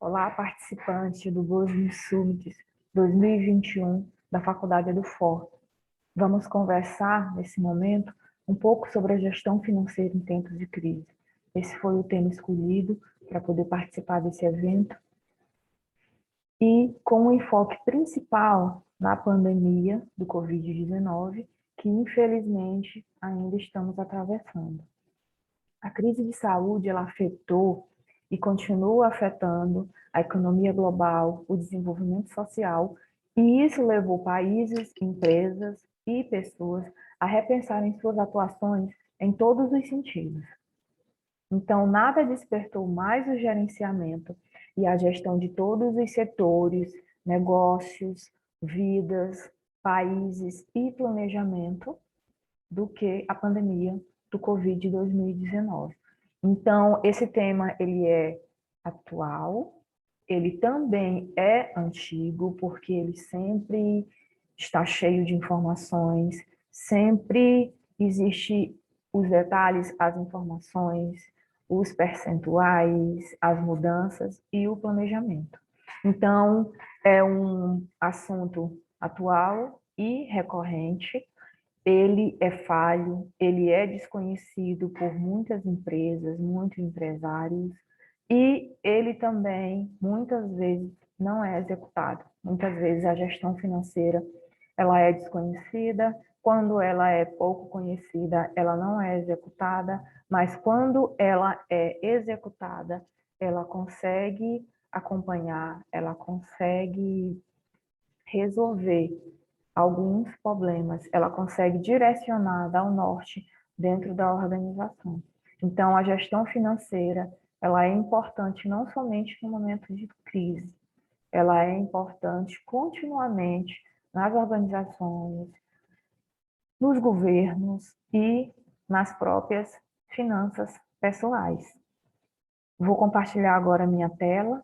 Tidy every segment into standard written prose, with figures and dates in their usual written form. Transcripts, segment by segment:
Olá, participante do Business Summit 2021 da Faculdade EduFor. Vamos conversar, nesse momento, um pouco sobre a gestão financeira em tempos de crise. Esse foi o tema escolhido para poder participar desse evento e com um enfoque principal na pandemia do Covid-19, que infelizmente ainda estamos atravessando. A crise de saúde, ela afetou e continua afetando a economia global, o desenvolvimento social, e isso levou países, empresas e pessoas a repensarem suas atuações em todos os sentidos. Então, nada despertou mais o gerenciamento e a gestão de todos os setores, negócios, vidas, países e planejamento do que a pandemia do Covid 2019. Então, esse tema ele é atual, ele também é antigo, porque ele sempre está cheio de informações, sempre existe os detalhes, as informações, os percentuais, as mudanças e o planejamento. Então, é um assunto atual e recorrente. Ele é falho, ele é desconhecido por muitas empresas, muitos empresários, e ele também, muitas vezes, não é executado. Muitas vezes a gestão financeira, ela é desconhecida, quando ela é pouco conhecida, ela não é executada, mas quando ela é executada, ela consegue acompanhar, ela consegue resolver alguns problemas, ela consegue direcionar, dar o norte dentro da organização. Então, a gestão financeira, ela é importante não somente no momento de crise, ela é importante continuamente nas organizações, nos governos e nas próprias finanças pessoais. Vou compartilhar agora a minha tela.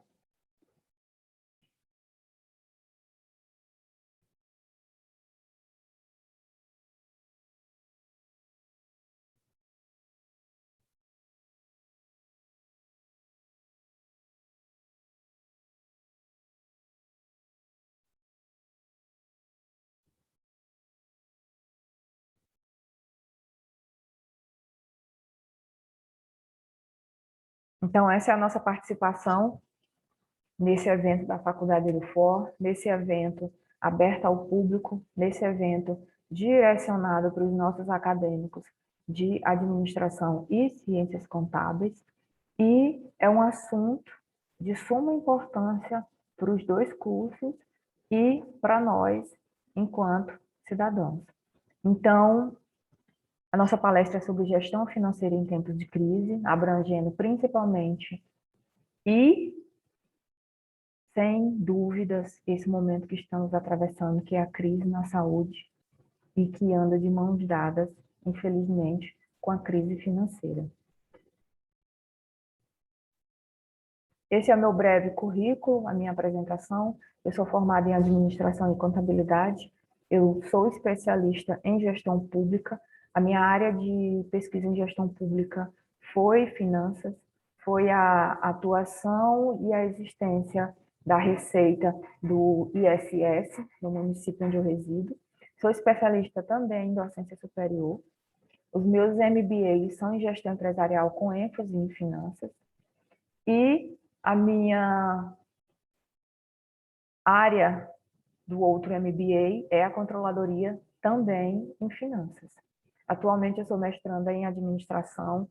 Então, essa é a nossa participação nesse evento da Faculdade EduFor, nesse evento aberto ao público, nesse evento direcionado para os nossos acadêmicos de administração e ciências contábeis, e é um assunto de suma importância para os dois cursos e para nós, enquanto cidadãos. Então, a nossa palestra é sobre gestão financeira em tempos de crise, abrangendo principalmente e sem dúvidas, esse momento que estamos atravessando, que é a crise na saúde e que anda de mãos dadas, infelizmente, com a crise financeira. Esse é o meu breve currículo, a minha apresentação. Eu sou formada em administração e contabilidade. Eu sou especialista em gestão pública. A minha área de pesquisa em gestão pública foi finanças, foi a atuação e a existência da receita do ISS, no município onde eu resido. Sou especialista também em docência superior. Os meus MBAs são em gestão empresarial com ênfase em finanças. E a minha área do outro MBA é a controladoria também em finanças. Atualmente eu sou mestranda em administração,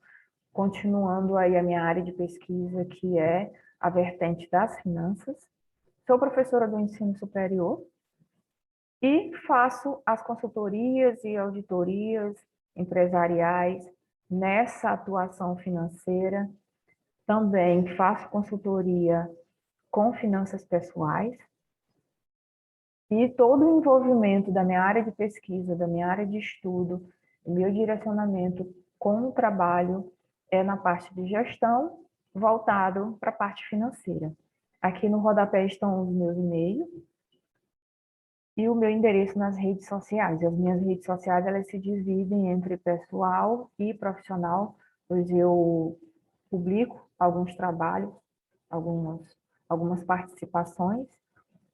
continuando aí a minha área de pesquisa, que é a vertente das finanças. Sou professora do ensino superior e faço as consultorias e auditorias empresariais nessa atuação financeira. Também faço consultoria com finanças pessoais e todo o envolvimento da minha área de pesquisa, da minha área de estudo, o meu direcionamento com o trabalho é na parte de gestão, voltado para a parte financeira. Aqui no rodapé estão os meus e-mails e o meu endereço nas redes sociais. As minhas redes sociais, elas se dividem entre pessoal e profissional, pois eu publico alguns trabalhos, algumas algumas participações,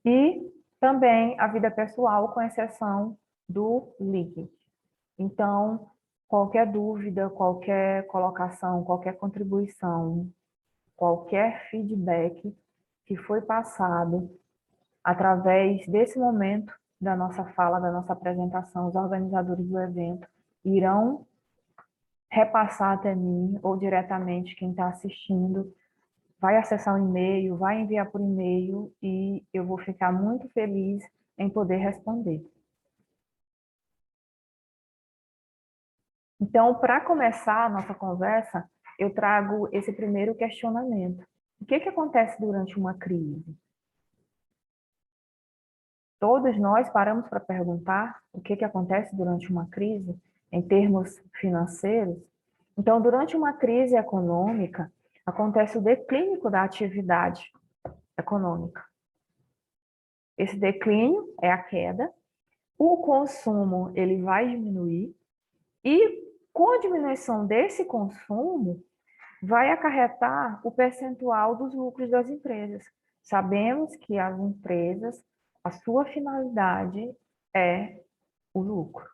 e também a vida pessoal, com exceção do LinkedIn. Então, qualquer dúvida, qualquer colocação, qualquer contribuição, qualquer feedback que foi passado através desse momento da nossa fala, da nossa apresentação, os organizadores do evento irão repassar até mim ou diretamente quem está assistindo, vai acessar o e-mail, vai enviar por e-mail e eu vou ficar muito feliz em poder responder. Então, para começar a nossa conversa, eu trago esse primeiro questionamento. O que acontece durante uma crise? Todos nós paramos para perguntar o que acontece durante uma crise em termos financeiros. Então, durante uma crise econômica, acontece o declínio da atividade econômica. Esse declínio é a queda, o consumo ele vai diminuir e com a diminuição desse consumo vai acarretar o percentual dos lucros das empresas. Sabemos que as empresas, a sua finalidade é o lucro.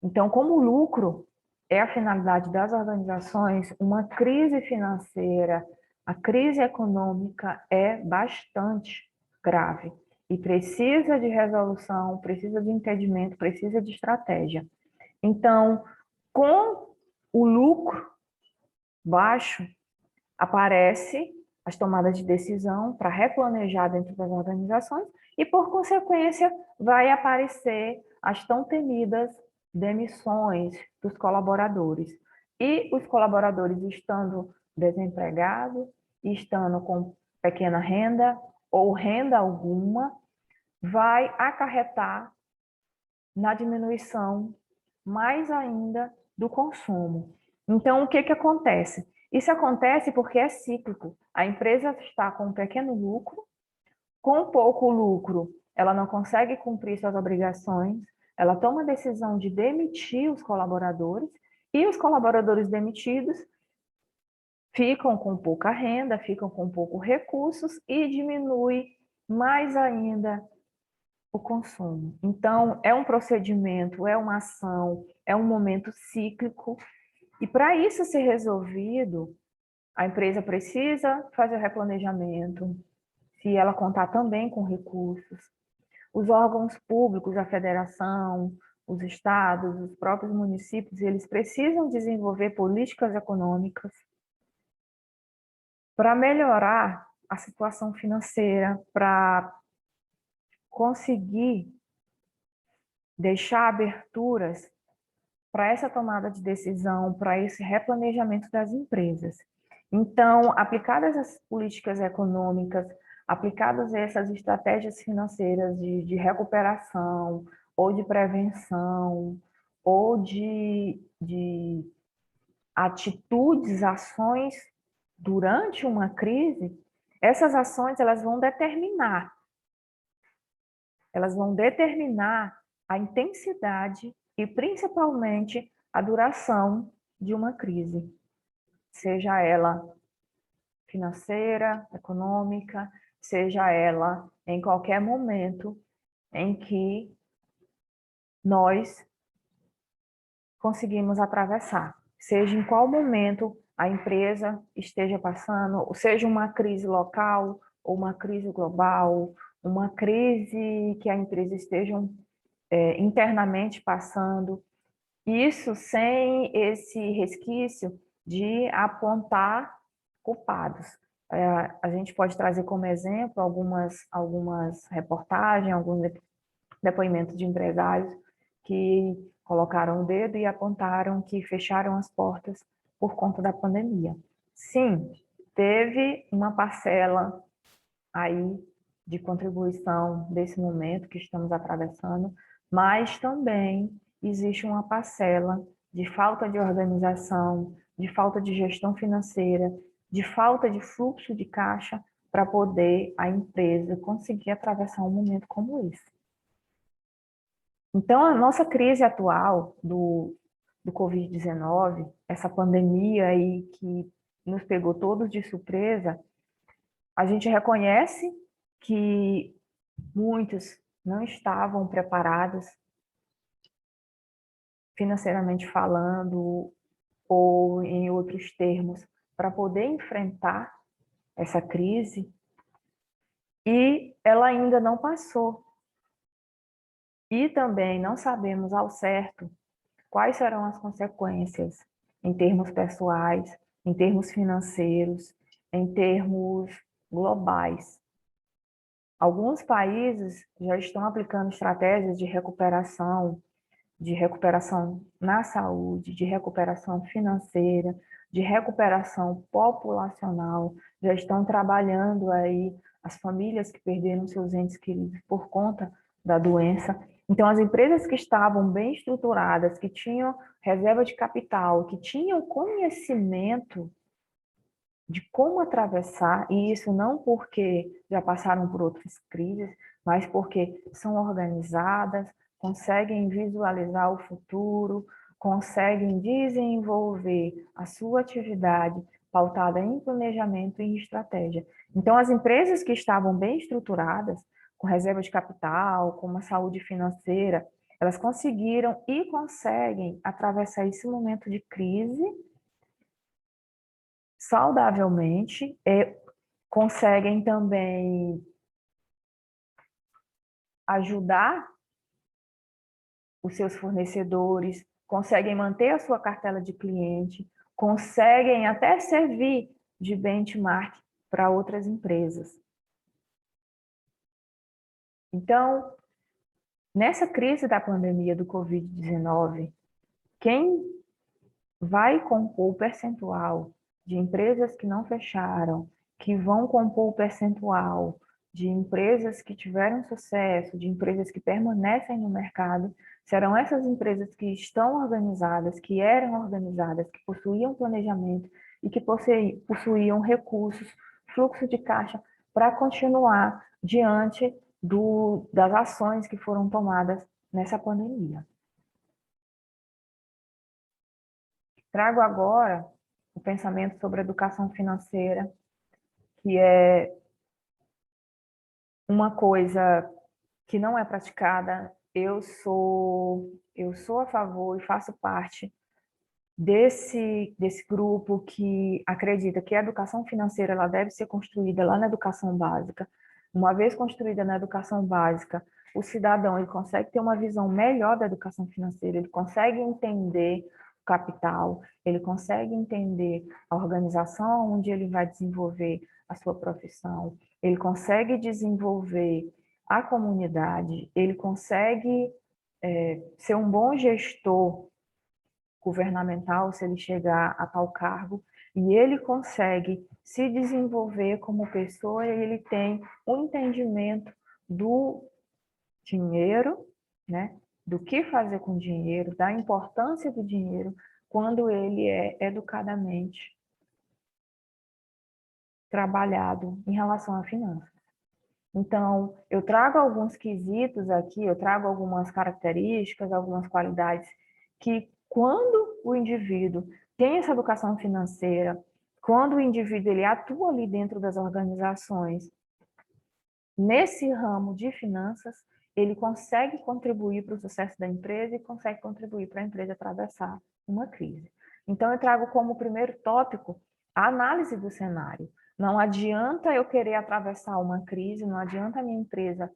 Então, como o lucro é a finalidade das organizações, uma crise financeira, a crise econômica é bastante grave e precisa de resolução, precisa de entendimento, precisa de estratégia. Então, com o lucro baixo, aparece as tomadas de decisão para replanejar dentro das organizações e, por consequência, vai aparecer as tão temidas demissões dos colaboradores. E os colaboradores estando desempregados, estando com pequena renda ou renda alguma, vai acarretar na diminuição mais ainda do consumo. Então, o que acontece? Isso acontece porque é cíclico. A empresa está com um pequeno lucro, com pouco lucro, ela não consegue cumprir suas obrigações, ela toma a decisão de demitir os colaboradores, e os colaboradores demitidos ficam com pouca renda, ficam com poucos recursos e diminui mais ainda o consumo. Então, é um procedimento, é uma ação, é um momento cíclico, e para isso ser resolvido, a empresa precisa fazer o replanejamento, se ela contar também com recursos. Os órgãos públicos, a federação, os estados, os próprios municípios, eles precisam desenvolver políticas econômicas para melhorar a situação financeira, para conseguir deixar aberturas para essa tomada de decisão, para esse replanejamento das empresas. Então, aplicadas as políticas econômicas, aplicadas essas estratégias financeiras de recuperação, ou de prevenção, ou de atitudes, ações durante uma crise, essas ações elas vão determinar a intensidade e principalmente a duração de uma crise, seja ela financeira, econômica, seja ela em qualquer momento em que nós conseguimos atravessar, seja em qual momento a empresa esteja passando, seja uma crise local ou uma crise global, uma crise que a empresa esteja internamente passando, isso sem esse resquício de apontar culpados. A gente pode trazer como exemplo algumas reportagens, alguns depoimentos de empresários que colocaram o dedo e apontaram que fecharam as portas por conta da pandemia. Sim, teve uma parcela aí de contribuição desse momento que estamos atravessando, mas também existe uma parcela de falta de organização, de falta de gestão financeira, de falta de fluxo de caixa para poder a empresa conseguir atravessar um momento como esse. Então, a nossa crise atual do Covid-19, essa pandemia aí que nos pegou todos de surpresa, a gente reconhece que muitos não estavam preparados, financeiramente falando, ou em outros termos, para poder enfrentar essa crise, e ela ainda não passou. E também não sabemos ao certo quais serão as consequências em termos pessoais, em termos financeiros, em termos globais. Alguns países já estão aplicando estratégias de recuperação na saúde, de recuperação financeira, de recuperação populacional, já estão trabalhando aí as famílias que perderam seus entes queridos por conta da doença. Então, as empresas que estavam bem estruturadas, que tinham reserva de capital, que tinham conhecimento de como atravessar, e isso não porque já passaram por outras crises, mas porque são organizadas, conseguem visualizar o futuro, conseguem desenvolver a sua atividade pautada em planejamento e em estratégia. Então, as empresas que estavam bem estruturadas, com reserva de capital, com uma saúde financeira, elas conseguiram e conseguem atravessar esse momento de crise saudavelmente, conseguem também ajudar os seus fornecedores, conseguem manter a sua cartela de cliente, conseguem até servir de benchmark para outras empresas. Então, nessa crise da pandemia do Covid-19, quem vai compor o percentual de empresas que não fecharam, que vão compor o percentual de empresas que tiveram sucesso, de empresas que permanecem no mercado, serão essas empresas que estão organizadas, que eram organizadas, que possuíam planejamento e que possuíam recursos, fluxo de caixa para continuar diante das ações que foram tomadas nessa pandemia. Trago agora o pensamento sobre educação financeira, que é uma coisa que não é praticada. Eu sou a favor e faço parte desse grupo que acredita que a educação financeira ela deve ser construída lá na educação básica. Uma vez construída na educação básica, o cidadão ele consegue ter uma visão melhor da educação financeira, ele consegue entender o capital, ele consegue entender a organização onde ele vai desenvolver a sua profissão, ele consegue desenvolver a comunidade, ele consegue ser um bom gestor governamental se ele chegar a tal cargo, e ele consegue se desenvolver como pessoa, e ele tem um entendimento do dinheiro, né? Do que fazer com o dinheiro, da importância do dinheiro, quando ele é educadamente trabalhado em relação à finança. Então, eu trago alguns quesitos aqui, eu trago algumas características, algumas qualidades que, quando o indivíduo tem essa educação financeira, quando o indivíduo ele atua ali dentro das organizações, nesse ramo de finanças, ele consegue contribuir para o sucesso da empresa e consegue contribuir para a empresa atravessar uma crise. Então, eu trago como primeiro tópico a análise do cenário. Não adianta eu querer atravessar uma crise, não adianta a minha empresa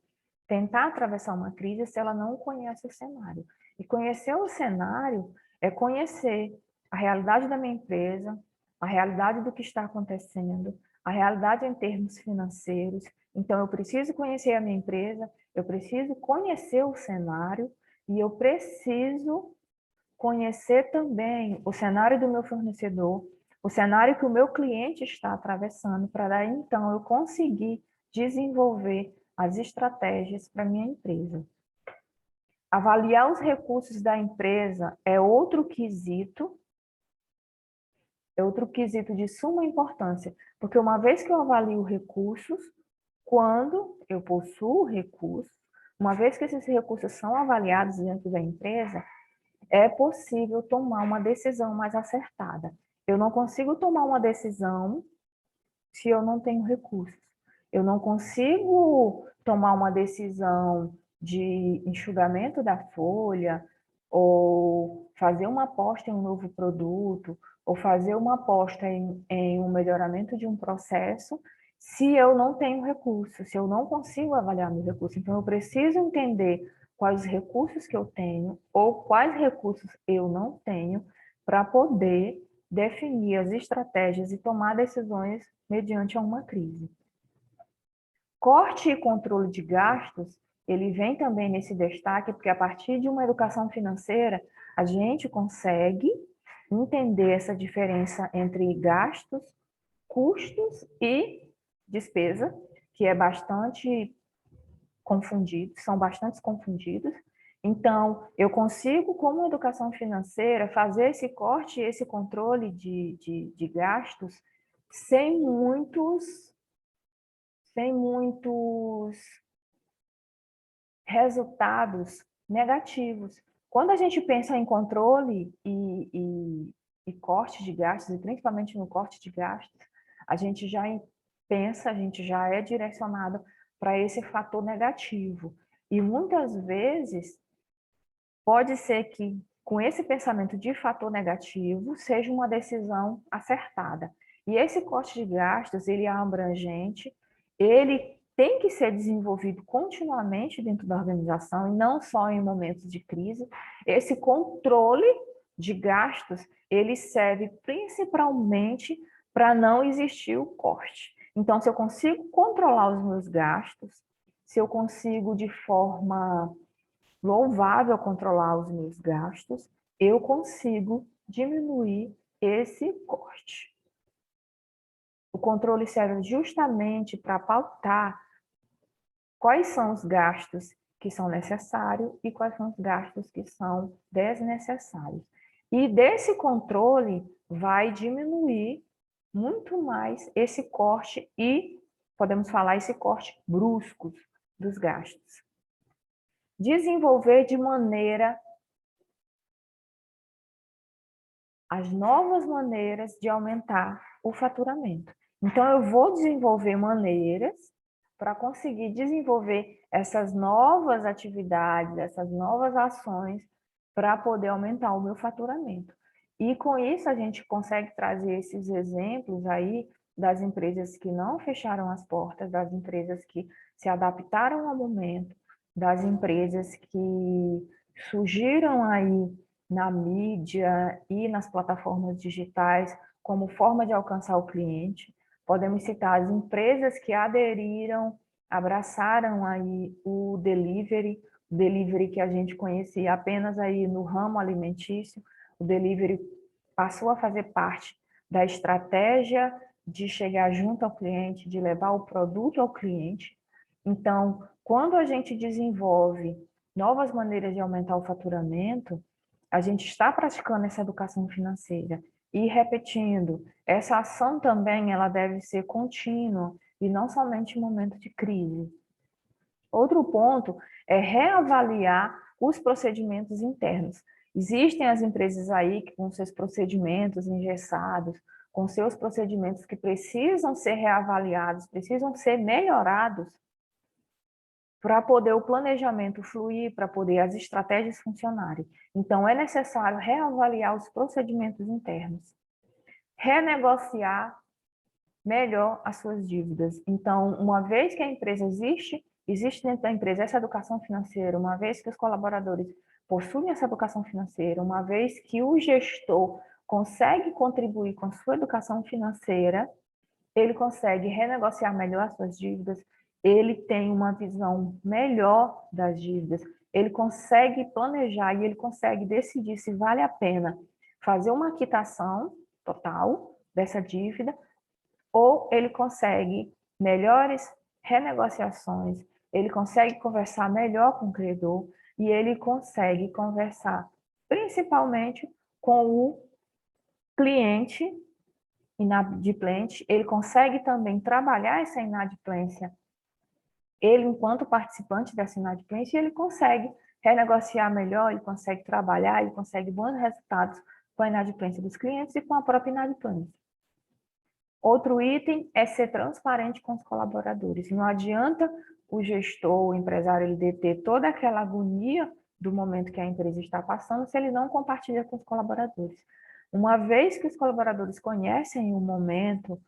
tentar atravessar uma crise se ela não conhece o cenário. E conhecer o cenário é conhecer a realidade da minha empresa, a realidade do que está acontecendo, a realidade em termos financeiros. Então, eu preciso conhecer a minha empresa, eu preciso conhecer o cenário e eu preciso conhecer também o cenário do meu fornecedor, o cenário que o meu cliente está atravessando, para daí, então, eu conseguir desenvolver as estratégias para a minha empresa. Avaliar os recursos da empresa é outro quesito de suma importância, porque uma vez que eu avalio recursos, quando eu possuo recursos, uma vez que esses recursos são avaliados dentro da empresa, é possível tomar uma decisão mais acertada. Eu não consigo tomar uma decisão se eu não tenho recursos. Eu não consigo tomar uma decisão de enxugamento da folha, ou fazer uma aposta em um novo produto, ou fazer uma aposta em um melhoramento de um processo, se eu não tenho recursos, se eu não consigo avaliar meus recursos. Então, eu preciso entender quais recursos que eu tenho, ou quais recursos eu não tenho, para poder definir as estratégias e tomar decisões mediante uma crise. Corte e controle de gastos, ele vem também nesse destaque, porque a partir de uma educação financeira, a gente consegue entender essa diferença entre gastos, custos e despesa, que é bastante confundido, são bastante confundidos. Então, eu consigo, como educação financeira, fazer esse corte e esse controle de gastos sem muitos resultados negativos. Quando a gente pensa em controle e corte de gastos, e principalmente no corte de gastos, a gente já pensa, a gente já é direcionado para esse fator negativo. E muitas vezes pode ser que, com esse pensamento de fator negativo, seja uma decisão acertada. E esse corte de gastos, ele é abrangente, ele tem que ser desenvolvido continuamente dentro da organização, e não só em momentos de crise. Esse controle de gastos, ele serve principalmente para não existir o corte. Então, se eu consigo controlar os meus gastos, se eu consigo, de forma louvável, controlar os meus gastos, eu consigo diminuir esse corte. O controle serve justamente para pautar quais são os gastos que são necessários e quais são os gastos que são desnecessários. E desse controle vai diminuir muito mais esse corte e, podemos falar, esse corte brusco dos gastos. Desenvolver de maneira as novas maneiras de aumentar o faturamento. Então, eu vou desenvolver maneiras para conseguir desenvolver essas novas atividades, essas novas ações, para poder aumentar o meu faturamento. E com isso, a gente consegue trazer esses exemplos aí das empresas que não fecharam as portas, das empresas que se adaptaram ao momento, das empresas que surgiram aí na mídia e nas plataformas digitais como forma de alcançar o cliente. Podemos citar as empresas que aderiram, abraçaram aí o delivery que a gente conhecia apenas aí no ramo alimentício. O delivery passou a fazer parte da estratégia de chegar junto ao cliente, de levar o produto ao cliente. Então, quando a gente desenvolve novas maneiras de aumentar o faturamento, a gente está praticando essa educação financeira e repetindo. Essa ação também ela deve ser contínua e não somente em momento de crise. Outro ponto é reavaliar os procedimentos internos. Existem as empresas aí que com seus procedimentos engessados, com seus procedimentos que precisam ser reavaliados, precisam ser melhorados para poder o planejamento fluir, para poder as estratégias funcionarem. Então, é necessário reavaliar os procedimentos internos, renegociar melhor as suas dívidas. Então, uma vez que a empresa existe dentro da empresa essa educação financeira, uma vez que os colaboradores possuem essa educação financeira, uma vez que o gestor consegue contribuir com a sua educação financeira, ele consegue renegociar melhor as suas dívidas, ele tem uma visão melhor das dívidas, ele consegue planejar e ele consegue decidir se vale a pena fazer uma quitação total dessa dívida ou ele consegue melhores renegociações, ele consegue conversar melhor com o credor e ele consegue conversar principalmente com o cliente inadimplente, ele consegue também trabalhar essa inadimplência, ele enquanto participante dessa inadimplência, ele consegue renegociar melhor, ele consegue trabalhar, ele consegue bons resultados com a inadimplência dos clientes e com a própria inadimplência. Outro item é ser transparente com os colaboradores. Não adianta o gestor, o empresário, ele deter toda aquela agonia do momento que a empresa está passando se ele não compartilha com os colaboradores. Uma vez que os colaboradores conhecem o momento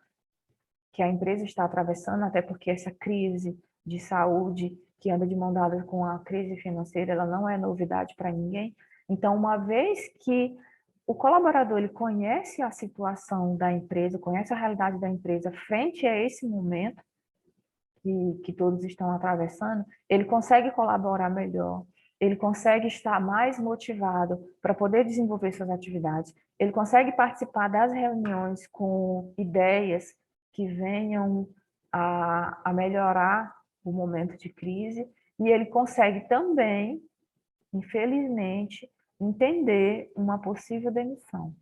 que a empresa está atravessando, até porque essa crise de saúde que anda de mão dada com a crise financeira, ela não é novidade para ninguém. Então, uma vez que o colaborador ele conhece a situação da empresa, conhece a realidade da empresa frente a esse momento que todos estão atravessando, ele consegue colaborar melhor, ele consegue estar mais motivado para poder desenvolver suas atividades, ele consegue participar das reuniões com ideias que venham a melhorar o momento de crise, e ele consegue também, infelizmente, entender uma possível demissão.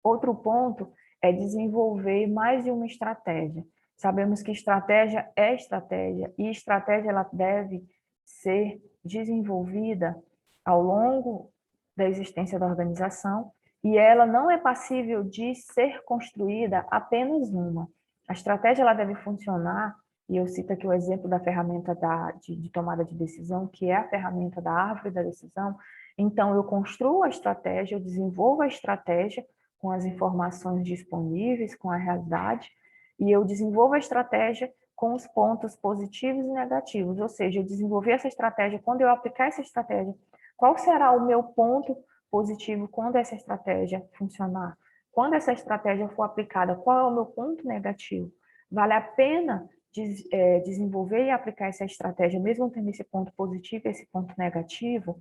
Outro ponto é desenvolver mais de uma estratégia. Sabemos que estratégia é estratégia e estratégia ela deve ser desenvolvida ao longo da existência da organização e ela não é passível de ser construída apenas uma. A estratégia ela deve funcionar, e eu cito aqui o exemplo da ferramenta de tomada de decisão, que é a ferramenta da árvore da decisão. Então, eu construo a estratégia, eu desenvolvo a estratégia com as informações disponíveis, com a realidade, e eu desenvolvo a estratégia com os pontos positivos e negativos, ou seja, eu desenvolver essa estratégia, quando eu aplicar essa estratégia, qual será o meu ponto positivo quando essa estratégia funcionar? Quando essa estratégia for aplicada, qual é o meu ponto negativo? Vale a pena desenvolver e aplicar essa estratégia, mesmo tendo esse ponto positivo e esse ponto negativo?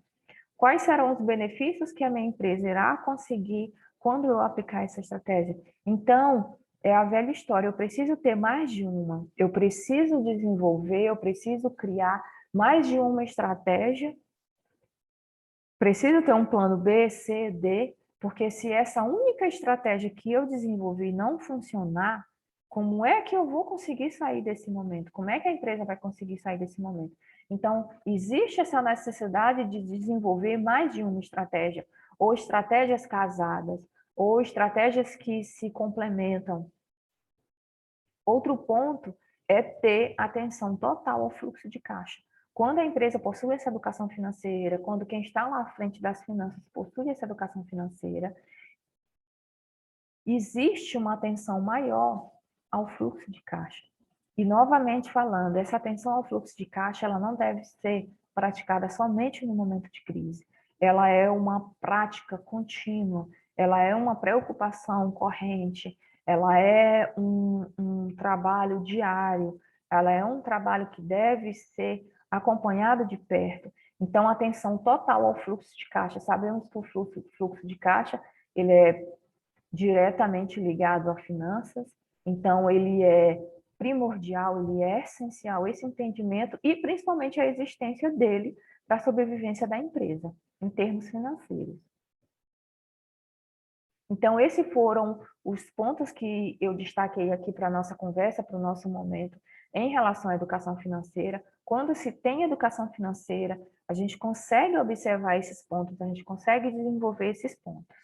Quais serão os benefícios que a minha empresa irá conseguir quando eu aplicar essa estratégia? Então, é a velha história, eu preciso ter mais de uma, eu preciso desenvolver, eu preciso criar mais de uma estratégia, preciso ter um plano B, C, D, porque se essa única estratégia que eu desenvolvi não funcionar, como é que eu vou conseguir sair desse momento? Como é que a empresa vai conseguir sair desse momento? Então, existe essa necessidade de desenvolver mais de uma estratégia, ou estratégias casadas, ou estratégias que se complementam. Outro ponto é ter atenção total ao fluxo de caixa. Quando a empresa possui essa educação financeira, quando quem está lá à frente das finanças possui essa educação financeira, existe uma atenção maior ao fluxo de caixa. E, novamente falando, essa atenção ao fluxo de caixa ela não deve ser praticada somente no momento de crise. Ela é uma prática contínua, ela é uma preocupação corrente, ela é um trabalho diário, ela é um trabalho que deve ser acompanhado de perto. Então, atenção total ao fluxo de caixa. Sabemos que o fluxo de caixa ele é diretamente ligado a finanças, então ele é primordial, ele é essencial esse entendimento e principalmente a existência dele para a sobrevivência da empresa, em termos financeiros. Então, esses foram os pontos que eu destaquei aqui para a nossa conversa, para o nosso momento, em relação à educação financeira. Quando se tem educação financeira, a gente consegue observar esses pontos, a gente consegue desenvolver esses pontos.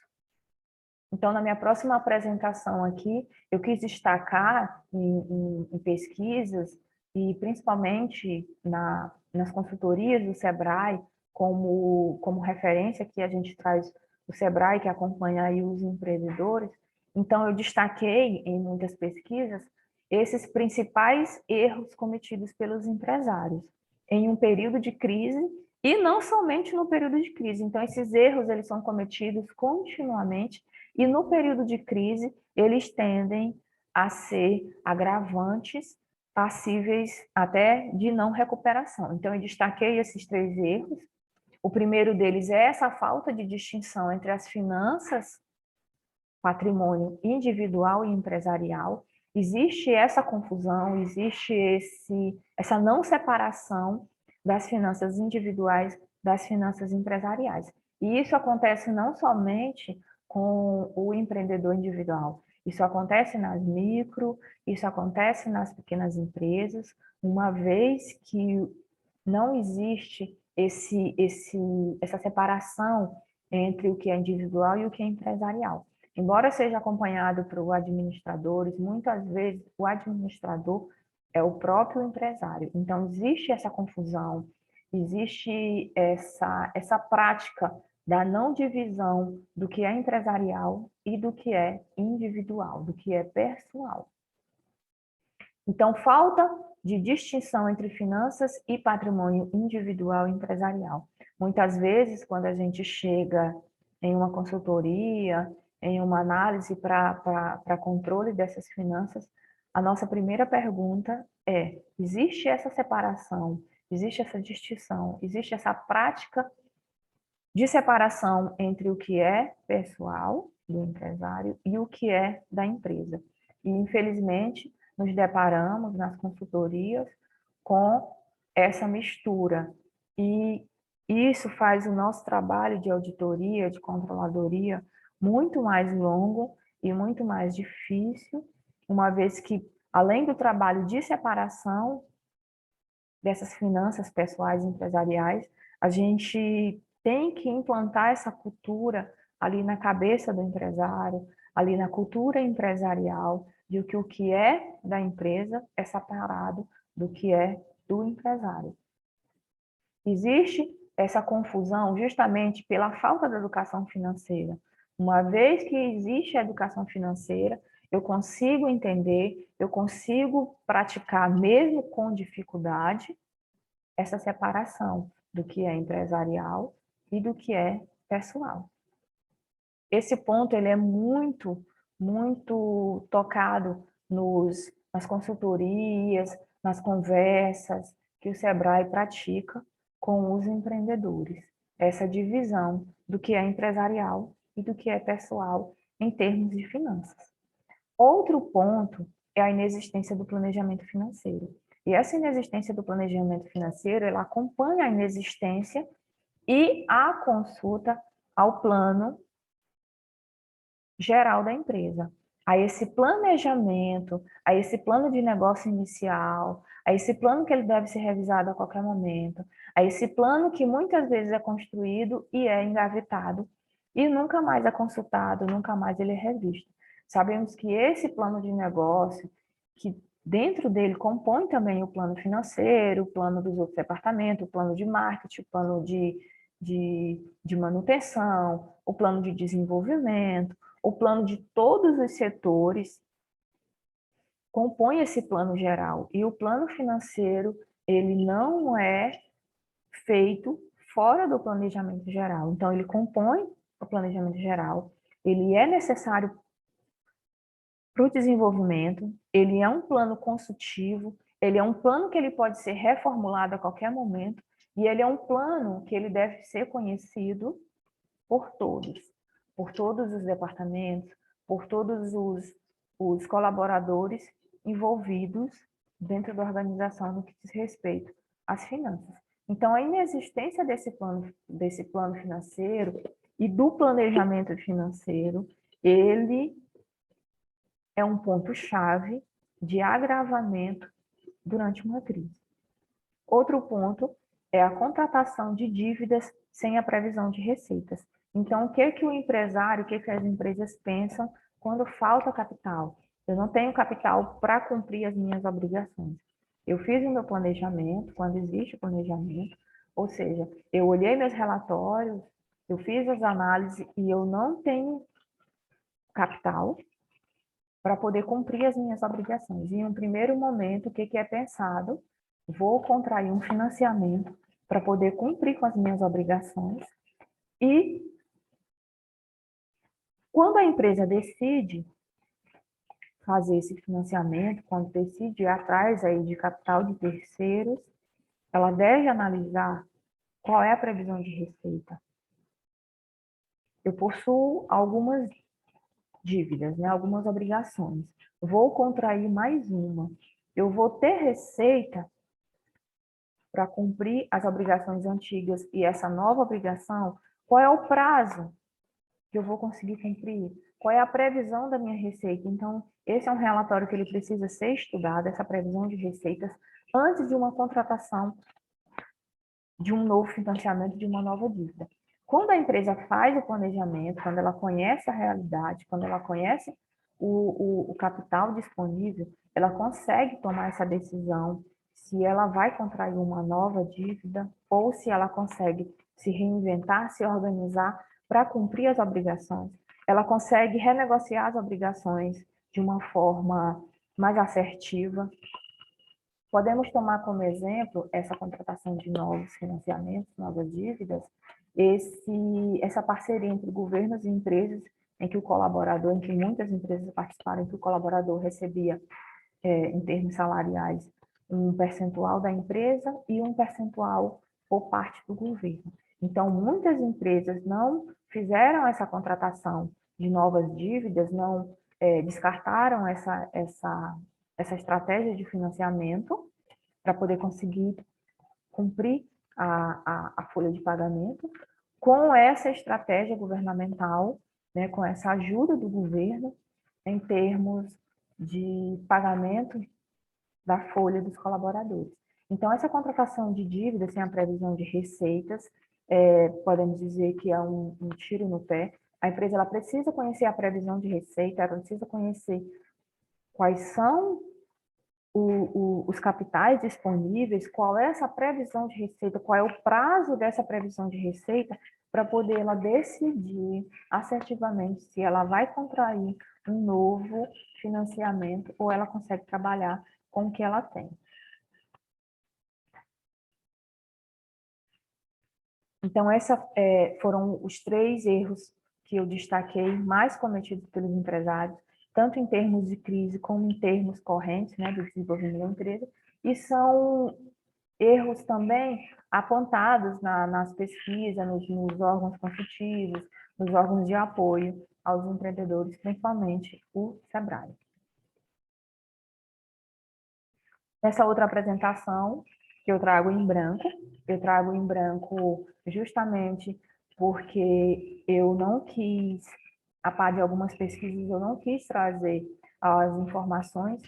Então, na minha próxima apresentação aqui, eu quis destacar em pesquisas e principalmente nas consultorias do Sebrae, como referência que a gente traz o Sebrae, que acompanha aí os empreendedores. Então, eu destaquei em muitas pesquisas esses principais erros cometidos pelos empresários em um período de crise e não somente no período de crise. Então, esses erros eles são cometidos continuamente e no período de crise, eles tendem a ser agravantes, passíveis até de não recuperação. Então, eu destaquei esses 3 erros. O primeiro deles é essa falta de distinção entre as finanças, patrimônio individual e empresarial. Existe essa confusão, existe essa não separação das finanças individuais das finanças empresariais. E isso acontece não somente com o empreendedor individual, isso acontece nas micro, isso acontece nas pequenas empresas, uma vez que não existe essa separação entre o que é individual e o que é empresarial. Embora seja acompanhado por administradores, muitas vezes o administrador é o próprio empresário. Então, existe essa confusão, existe essa prática da não divisão do que é empresarial e do que é individual, do que é pessoal. Então, falta de distinção entre finanças e patrimônio individual e empresarial. Muitas vezes, quando a gente chega em uma consultoria, em uma análise para controle dessas finanças, a nossa primeira pergunta é: existe essa separação, existe essa distinção, existe essa prática de separação entre o que é pessoal do empresário e o que é da empresa? E, infelizmente, nos deparamos nas consultorias com essa mistura. E isso faz o nosso trabalho de auditoria, de controladoria, muito mais longo e muito mais difícil, uma vez que, além do trabalho de separação dessas finanças pessoais e empresariais, a gente tem que implantar essa cultura ali na cabeça do empresário, ali na cultura empresarial, de que o que é da empresa é separado do que é do empresário. Existe essa confusão justamente pela falta da educação financeira. Uma vez que existe a educação financeira, eu consigo entender, eu consigo praticar, mesmo com dificuldade, essa separação do que é empresarial e do que é pessoal. Esse ponto ele é muito tocado nas consultorias, nas conversas que o Sebrae pratica com os empreendedores. Essa divisão do que é empresarial e do que é pessoal em termos de finanças. Outro ponto é a inexistência do planejamento financeiro. E essa inexistência do planejamento financeiro, ela acompanha a inexistência e a consulta ao plano geral da empresa. A esse planejamento, a esse plano de negócio inicial, a esse plano que ele deve ser revisado a qualquer momento, a esse plano que muitas vezes é construído e é engavetado e nunca mais é consultado, nunca mais ele é revisto. Sabemos que esse plano de negócio, que dentro dele compõe também o plano financeiro, o plano dos outros departamentos, o plano de marketing, o plano de manutenção, o plano de desenvolvimento, o plano de todos os setores compõe esse plano geral. E o plano financeiro, ele não é feito fora do planejamento geral. Então, ele compõe o planejamento geral, ele é necessário para o desenvolvimento, ele é um plano consultivo, ele é um plano que ele pode ser reformulado a qualquer momento, e ele é um plano que ele deve ser conhecido por todos os departamentos, por todos os colaboradores envolvidos dentro da organização no que diz respeito às finanças. Então, a inexistência desse plano financeiro e do planejamento financeiro, ele é um ponto-chave de agravamento durante uma crise. Outro ponto é a contratação de dívidas sem a previsão de receitas. Então, o que o empresário, o que as empresas pensam quando falta capital? Eu não tenho capital para cumprir as minhas obrigações. Eu fiz o meu planejamento, quando existe o planejamento, ou seja, eu olhei meus relatórios, eu fiz as análises e eu não tenho capital para poder cumprir as minhas obrigações. E em um primeiro momento, o que é pensado? Vou contrair um financiamento para poder cumprir com as minhas obrigações. E quando a empresa decide fazer esse financiamento, quando decide ir atrás aí de capital de terceiros, ela deve analisar qual é a previsão de receita. Eu possuo algumas dívidas, né, algumas obrigações. Vou contrair mais uma. Eu vou ter receita para cumprir as obrigações antigas e essa nova obrigação? Qual é o prazo que eu vou conseguir cumprir? Qual é a previsão da minha receita? Então, esse é um relatório que ele precisa ser estudado, essa previsão de receitas, antes de uma contratação de um novo financiamento, de uma nova dívida. Quando a empresa faz o planejamento, quando ela conhece a realidade, quando ela conhece o capital disponível, ela consegue tomar essa decisão se ela vai contrair uma nova dívida ou se ela consegue se reinventar, se organizar para cumprir as obrigações. Ela consegue renegociar as obrigações de uma forma mais assertiva. Podemos tomar como exemplo essa contratação de novos financiamentos, novas dívidas, essa parceria entre governos e empresas, em que o colaborador, em que muitas empresas participaram, em que o colaborador recebia, em termos salariais, um percentual da empresa e um percentual por parte do governo. Então, muitas empresas não fizeram essa contratação de novas dívidas, não descartaram essa estratégia de financiamento para poder conseguir cumprir a folha de pagamento com essa estratégia governamental, né, com essa ajuda do governo em termos de pagamento da folha dos colaboradores. Então, essa contratação de dívidas sem a previsão de receitas, podemos dizer que é um tiro no pé. A empresa ela precisa conhecer a previsão de receita, ela precisa conhecer quais são os capitais disponíveis, qual é essa previsão de receita, qual é o prazo dessa previsão de receita, para poder ela decidir assertivamente se ela vai contrair um novo financiamento ou ela consegue trabalhar com o que ela tem. Então, esses foram os 3 erros que eu destaquei mais cometidos pelos empresários, tanto em termos de crise como em termos correntes, né, do desenvolvimento da empresa, e são erros também apontados nas pesquisas, nos órgãos consultivos, nos órgãos de apoio aos empreendedores, principalmente o SEBRAE. Nessa outra apresentação, que eu trago em branco justamente porque eu não quis, a par de algumas pesquisas, eu não quis trazer as informações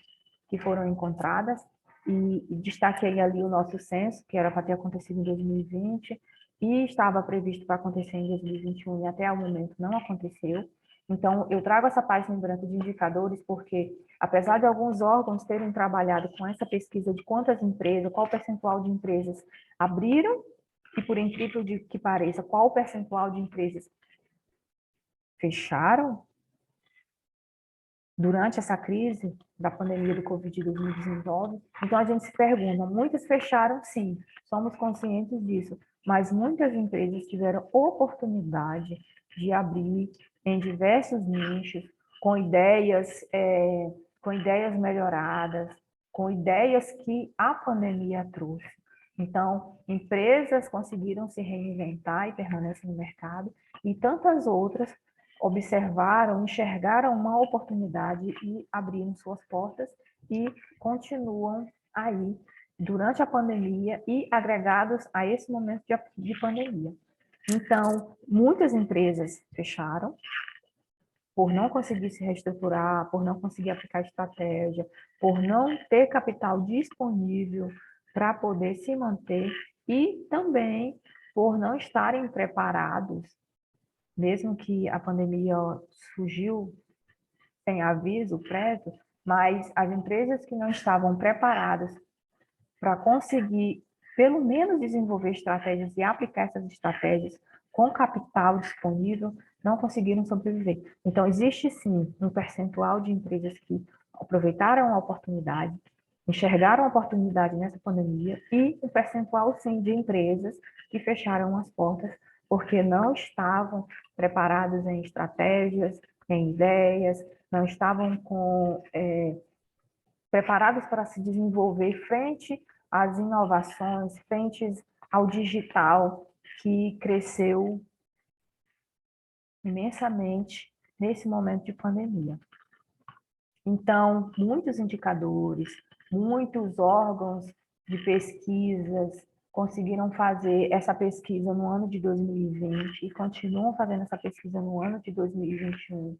que foram encontradas e destaquei ali o nosso censo, que era para ter acontecido em 2020 e estava previsto para acontecer em 2021 e até o momento não aconteceu. Então, eu trago essa página em branco de indicadores porque, apesar de alguns órgãos terem trabalhado com essa pesquisa de quantas empresas, qual percentual de empresas abriram, e por incrível que pareça, qual percentual de empresas fecharam durante essa crise da pandemia do Covid de 2019, então a gente se pergunta, muitas fecharam sim, somos conscientes disso, mas muitas empresas tiveram oportunidade de abrir em diversos nichos, com ideias melhoradas, com ideias que a pandemia trouxe. Então, empresas conseguiram se reinventar e permanecem no mercado, e tantas outras observaram, enxergaram uma oportunidade e abriram suas portas e continuam aí durante a pandemia e agregados a esse momento de pandemia. Então, muitas empresas fecharam por não conseguir se reestruturar, por não conseguir aplicar estratégia, por não ter capital disponível para poder se manter e também por não estarem preparados, mesmo que a pandemia surgiu sem aviso prévio, mas as empresas que não estavam preparadas para conseguir, pelo menos, desenvolver estratégias e aplicar essas estratégias com capital disponível, não conseguiram sobreviver. Então, existe sim um percentual de empresas que aproveitaram a oportunidade, enxergaram a oportunidade nessa pandemia, e um percentual sim de empresas que fecharam as portas porque não estavam preparadas em estratégias, em ideias, não estavam preparados para se desenvolver frente às inovações, frente ao digital, que cresceu imensamente nesse momento de pandemia. Então, muitos indicadores, muitos órgãos de pesquisas conseguiram fazer essa pesquisa no ano de 2020 e continuam fazendo essa pesquisa no ano de 2021,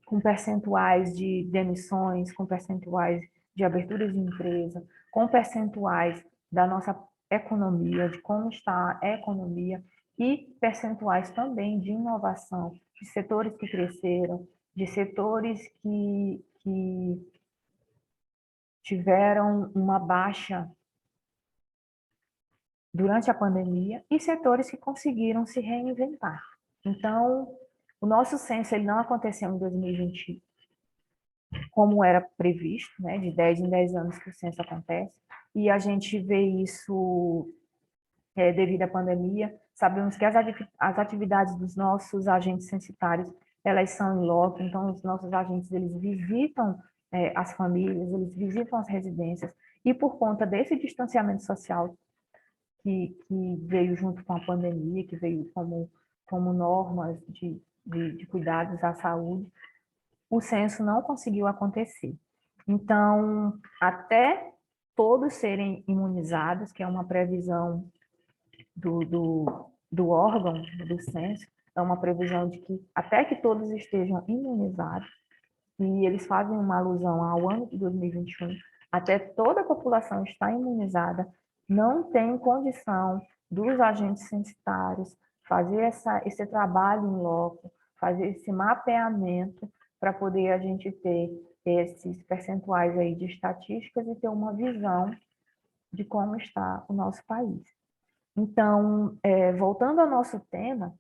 com percentuais de demissões, com percentuais de aberturas de empresa, com percentuais da nossa economia, de como está a economia. e percentuais também de inovação, de setores que cresceram, de setores que tiveram uma baixa durante a pandemia e setores que conseguiram se reinventar. Então, o nosso censo ele não aconteceu em 2020 como era previsto, né, de 10 em 10 anos que o censo acontece, e a gente vê isso devido à pandemia. Sabemos que as atividades dos nossos agentes censitários, elas são em loco, então os nossos agentes, eles visitam as famílias, eles visitam as residências, e por conta desse distanciamento social que veio junto com a pandemia, que veio como normas de cuidados à saúde, o censo não conseguiu acontecer. Então, até todos serem imunizados, que é uma previsão do órgão do censo, é uma previsão de que até que todos estejam imunizados, e eles fazem uma alusão ao ano de 2021, até toda a população estar imunizada, não tem condição dos agentes censitários fazer esse trabalho em loco, fazer esse mapeamento para poder a gente ter esses percentuais aí de estatísticas e ter uma visão de como está o nosso país. Então, voltando ao nosso tema,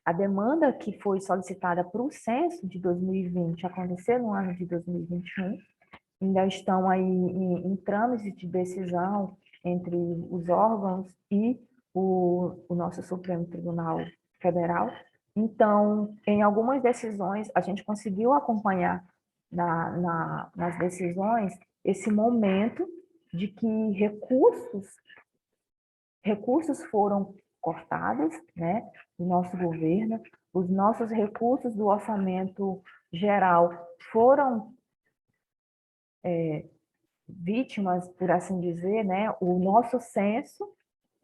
a demanda que foi solicitada para o censo de 2020 acontecer no ano de 2021, ainda estão aí em trâmite de decisão entre os órgãos e o nosso Supremo Tribunal Federal. Então, em algumas decisões, a gente conseguiu acompanhar nas decisões esse momento de que recursos foram cortados, né, do nosso governo, os nossos recursos do orçamento geral foram vítimas, por assim dizer, né, o nosso censo,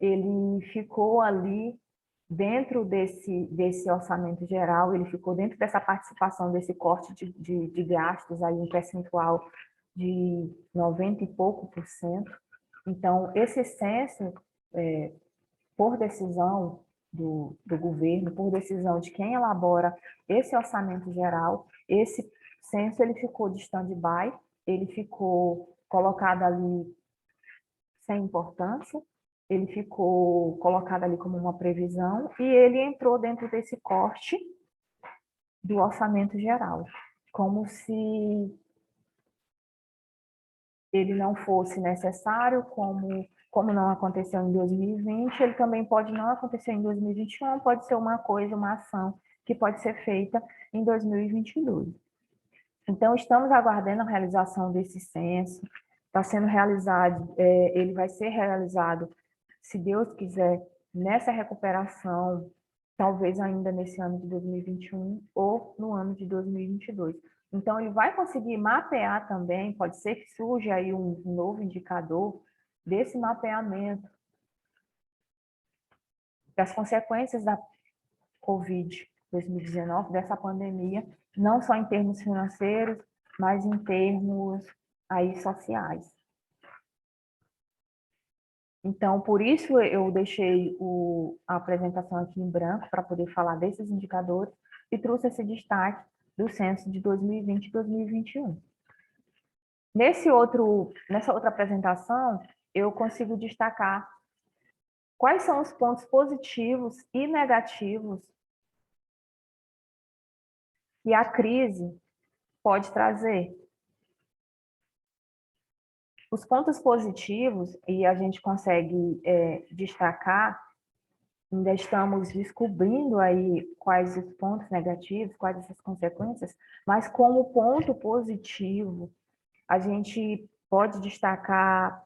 ele ficou ali dentro desse orçamento geral, ele ficou dentro dessa participação, desse corte de gastos, aí um percentual de 90 e pouco por cento. Então, esse censo, por decisão do governo, por decisão de quem elabora esse orçamento geral, esse censo ele ficou de stand-by, ele ficou colocado ali sem importância, ele ficou colocado ali como uma previsão e ele entrou dentro desse corte do orçamento geral, como se ele não fosse necessário, como não aconteceu em 2020, ele também pode não acontecer em 2021, pode ser uma coisa, uma ação que pode ser feita em 2022. Então, estamos aguardando a realização desse censo, está sendo realizado, ele vai ser realizado, se Deus quiser, nessa recuperação, talvez ainda nesse ano de 2021 ou no ano de 2022. Então, ele vai conseguir mapear também, pode ser que surja aí um novo indicador desse mapeamento das consequências da Covid-2019, dessa pandemia, não só em termos financeiros, mas em termos aí sociais. Então, por isso eu deixei a apresentação aqui em branco para poder falar desses indicadores e trouxe esse destaque do censo de 2020 e 2021. Nessa outra apresentação, eu consigo destacar quais são os pontos positivos e negativos que a crise pode trazer. Os pontos positivos, e a gente consegue destacar, ainda estamos descobrindo aí quais os pontos negativos, quais essas consequências, mas como ponto positivo, a gente pode destacar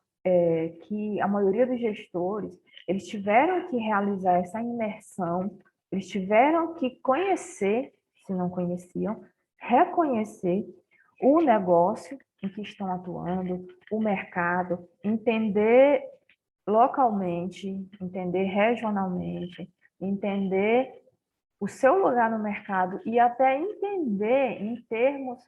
que a maioria dos gestores, eles tiveram que realizar essa imersão, eles tiveram que conhecer, se não conheciam, reconhecer o negócio em que estão atuando, o mercado, entender localmente, entender regionalmente, entender o seu lugar no mercado e até entender em termos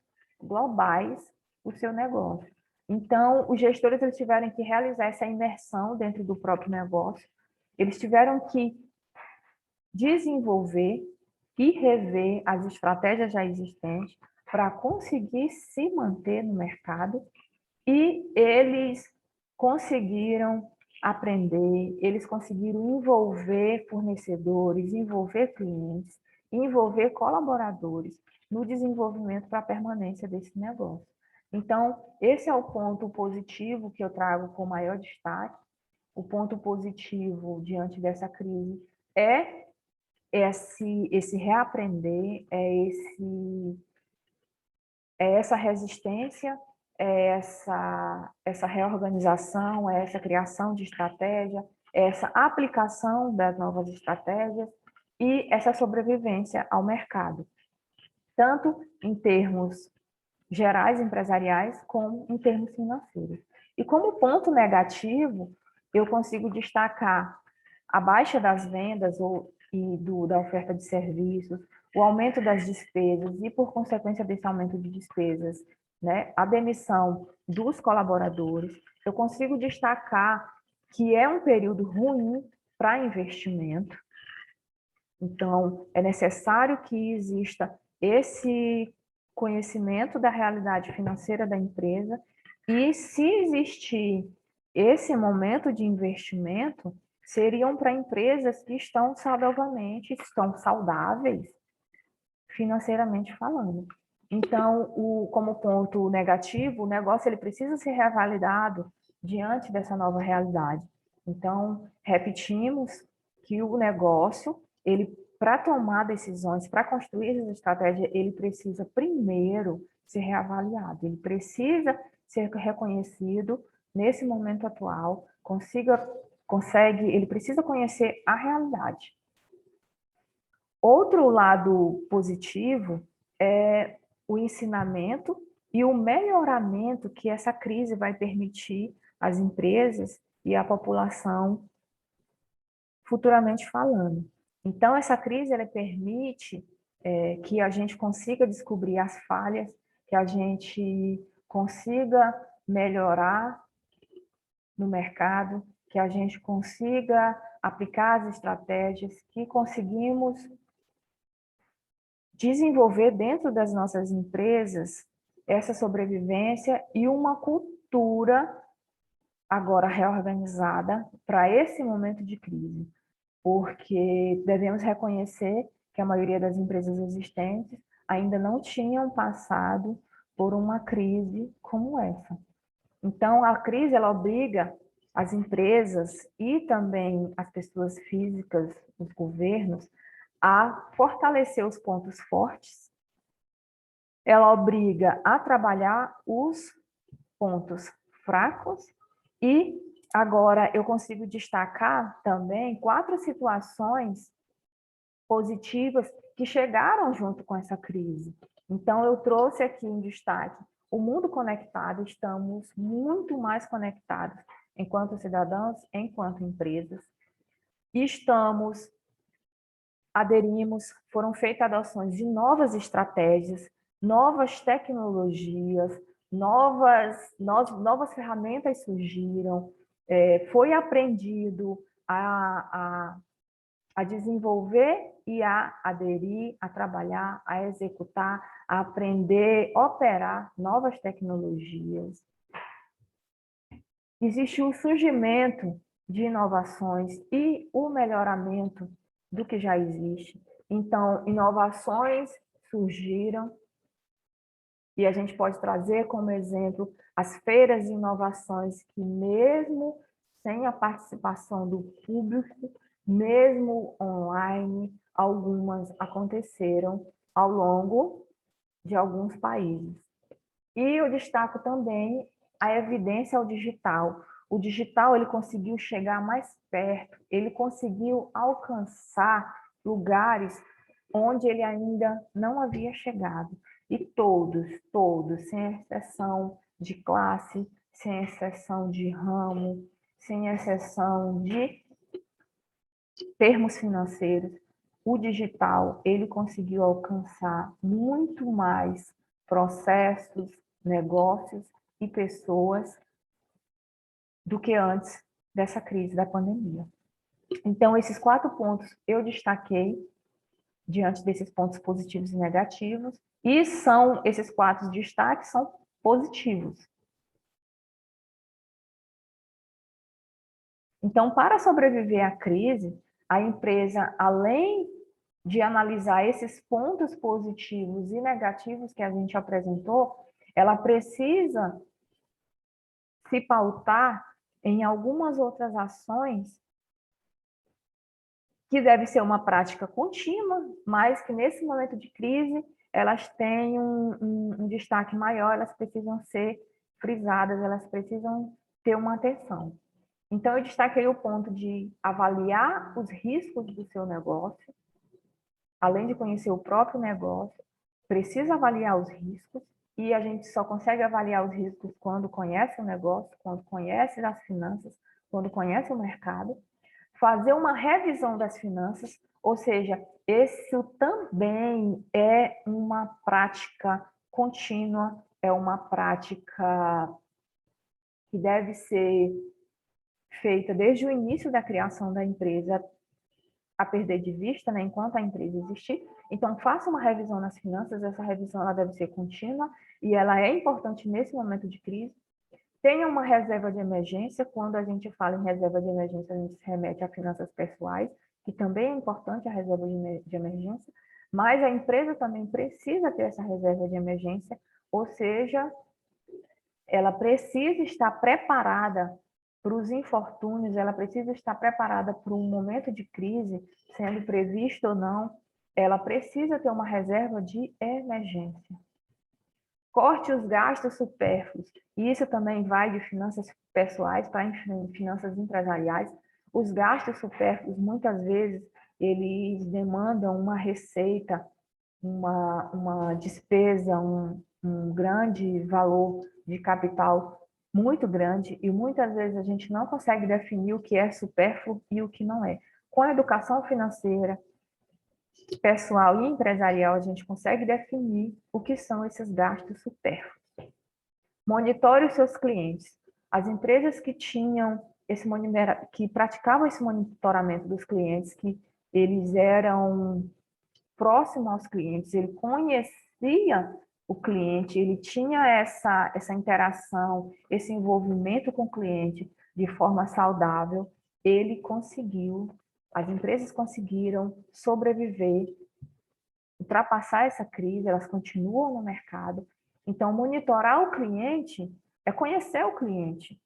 globais o seu negócio. Então, os gestores eles tiveram que realizar essa imersão dentro do próprio negócio, eles tiveram que desenvolver e rever as estratégias já existentes para conseguir se manter no mercado, e eles conseguiram aprender, eles conseguiram envolver fornecedores, envolver clientes, envolver colaboradores no desenvolvimento para a permanência desse negócio. Então, esse é o ponto positivo que eu trago com maior destaque. O ponto positivo diante dessa crise é esse reaprender, é essa resistência, é essa reorganização, é essa criação de estratégia, é essa aplicação das novas estratégias e essa sobrevivência ao mercado, tanto em termos gerais empresariais como em termos financeiros. E como ponto negativo, eu consigo destacar a baixa das vendas da oferta de serviços, o aumento das despesas e, por consequência desse aumento de despesas, né, a demissão dos colaboradores. Eu consigo destacar que é um período ruim para investimento. Então, é necessário que exista esse conhecimento da realidade financeira da empresa e, se existir esse momento de investimento, seriam para empresas que estão saudavelmente, estão saudáveis financeiramente falando. Então, como ponto negativo, o negócio ele precisa ser revalidado diante dessa nova realidade. Então, repetimos que o negócio, ele para tomar decisões, para construir essa estratégia, ele precisa primeiro ser reavaliado, ele precisa ser reconhecido nesse momento atual, ele precisa conhecer a realidade. Outro lado positivo é o ensinamento e o melhoramento que essa crise vai permitir às empresas e à população futuramente falando. Então, essa crise ela permite que a gente consiga descobrir as falhas, que a gente consiga melhorar no mercado, que a gente consiga aplicar as estratégias, que conseguimos desenvolver dentro das nossas empresas essa sobrevivência e uma cultura agora reorganizada para esse momento de crise, porque devemos reconhecer que a maioria das empresas existentes ainda não tinham passado por uma crise como essa. Então, a crise ela obriga as empresas e também as pessoas físicas, os governos, a fortalecer os pontos fortes, ela obriga a trabalhar os pontos fracos e agora eu consigo destacar também 4 situações positivas que chegaram junto com essa crise. Então, eu trouxe aqui em destaque o mundo conectado, estamos muito mais conectados enquanto cidadãos, enquanto empresas. Aderimos, foram feitas adoções de novas estratégias, novas tecnologias, novas ferramentas surgiram, foi aprendido a desenvolver e a aderir, a trabalhar, a executar, a aprender, operar novas tecnologias. Existe o surgimento de inovações e o melhoramento do que já existe. Então, inovações surgiram e a gente pode trazer como exemplo as feiras de inovações que, mesmo sem a participação do público, mesmo online, algumas aconteceram ao longo de alguns países. E eu destaco também a evidência ao digital. O digital ele conseguiu chegar mais perto, ele conseguiu alcançar lugares onde ele ainda não havia chegado. E todos, sem exceção de classe, sem exceção de ramo, sem exceção de termos financeiros, o digital ele conseguiu alcançar muito mais processos, negócios e pessoas do que antes dessa crise da pandemia. Então, esses 4 pontos eu destaquei diante desses pontos positivos e negativos, e esses 4 destaques são positivos. Então, para sobreviver à crise, a empresa, além de analisar esses pontos positivos e negativos que a gente apresentou, ela precisa se pautar em algumas outras ações que deve ser uma prática contínua, mas que nesse momento de crise elas têm um destaque maior, elas precisam ser frisadas, elas precisam ter uma atenção. Então, eu destaquei o ponto de avaliar os riscos do seu negócio, além de conhecer o próprio negócio, precisa avaliar os riscos, e a gente só consegue avaliar os riscos quando conhece o negócio, quando conhece as finanças, quando conhece o mercado. Fazer uma revisão das finanças, ou seja, isso também é uma prática contínua, é uma prática que deve ser feita desde o início da criação da empresa, a perder de vista, né, enquanto a empresa existir. Então, faça uma revisão nas finanças, essa revisão ela deve ser contínua e ela é importante nesse momento de crise. Tenha uma reserva de emergência. Quando a gente fala em reserva de emergência, a gente se remete a finanças pessoais, que também é importante a reserva de emergência, mas a empresa também precisa ter essa reserva de emergência, ou seja, ela precisa estar preparada para os infortúnios, ela precisa estar preparada para um momento de crise, sendo previsto ou não, ela precisa ter uma reserva de emergência. Corte os gastos supérfluos. Isso também vai de finanças pessoais para finanças empresariais. Os gastos supérfluos, muitas vezes, eles demandam uma receita, uma despesa, um grande valor de capital muito grande, e muitas vezes a gente não consegue definir o que é supérfluo e o que não é. Com a educação financeira, pessoal e empresarial, a gente consegue definir o que são esses gastos supérfluos. Monitore os seus clientes. As empresas que tinham que praticavam esse monitoramento dos clientes, que eles eram próximos aos clientes, ele conhecia o cliente, ele tinha essa interação, esse envolvimento com o cliente de forma saudável, as empresas conseguiram sobreviver, ultrapassar essa crise, elas continuam no mercado. Então, monitorar o cliente é conhecer o cliente.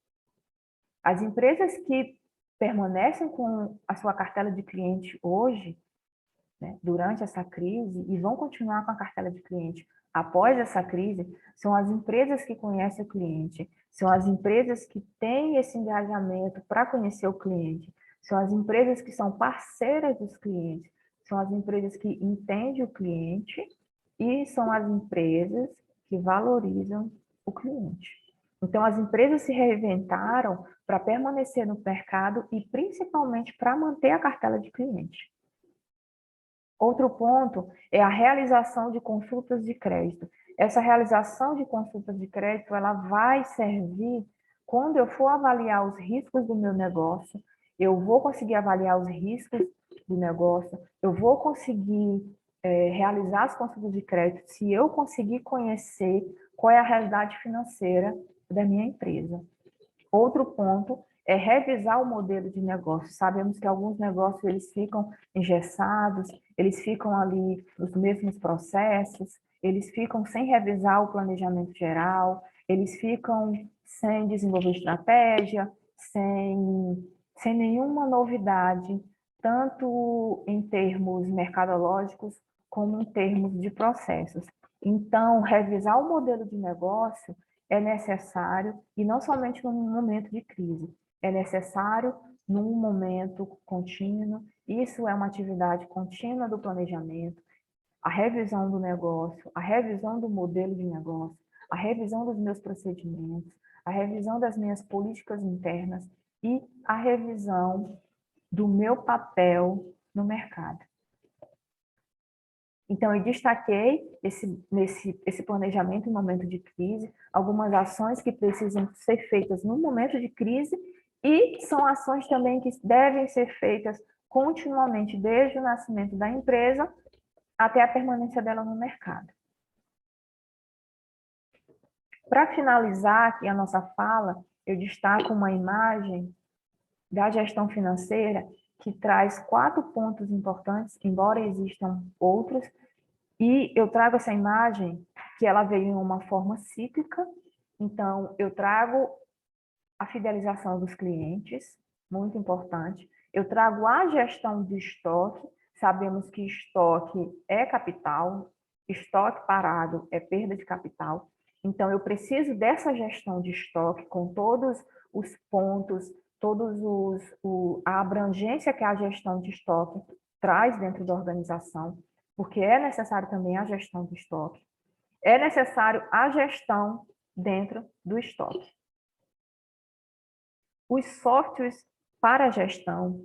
As empresas que permanecem com a sua cartela de cliente hoje, né, durante essa crise, e vão continuar com a cartela de cliente após essa crise, são as empresas que conhecem o cliente, são as empresas que têm esse engajamento para conhecer o cliente, são as empresas que são parceiras dos clientes, são as empresas que entendem o cliente e são as empresas que valorizam o cliente. Então, as empresas se reinventaram para permanecer no mercado e principalmente para manter a cartela de cliente. Outro ponto é a realização de consultas de crédito. Essa realização de consultas de crédito, ela vai servir quando eu for avaliar os riscos do meu negócio, eu vou conseguir avaliar os riscos do negócio, eu vou conseguir realizar as consultas de crédito se eu conseguir conhecer qual é a realidade financeira da minha empresa. Outro ponto é revisar o modelo de negócio. Sabemos que alguns negócios eles ficam engessados, eles ficam ali nos mesmos processos, eles ficam sem revisar o planejamento geral, eles ficam sem desenvolver estratégia, sem nenhuma novidade, tanto em termos mercadológicos como em termos de processos. Então, revisar o modelo de negócio é necessário, e não somente num momento de crise, é necessário num momento contínuo. Isso é uma atividade contínua do planejamento, a revisão do negócio, a revisão do modelo de negócio, a revisão dos meus procedimentos, a revisão das minhas políticas internas e a revisão do meu papel no mercado. Então, eu destaquei esse planejamento em momento de crise, algumas ações que precisam ser feitas no momento de crise E são ações também que devem ser feitas continuamente, desde o nascimento da empresa até a permanência dela no mercado. Para finalizar aqui a nossa fala, eu destaco uma imagem da gestão financeira que traz 4 pontos importantes, embora existam outros, e eu trago essa imagem que ela veio em uma forma cíclica. Então, eu trago a fidelização dos clientes, muito importante. Eu trago a gestão de estoque. Sabemos que estoque é capital, estoque parado é perda de capital. Então, eu preciso dessa gestão de estoque com todos os pontos, a abrangência que a gestão de estoque traz dentro da organização, porque é necessário também a gestão do estoque. É necessário a gestão dentro do estoque. Os softwares para gestão,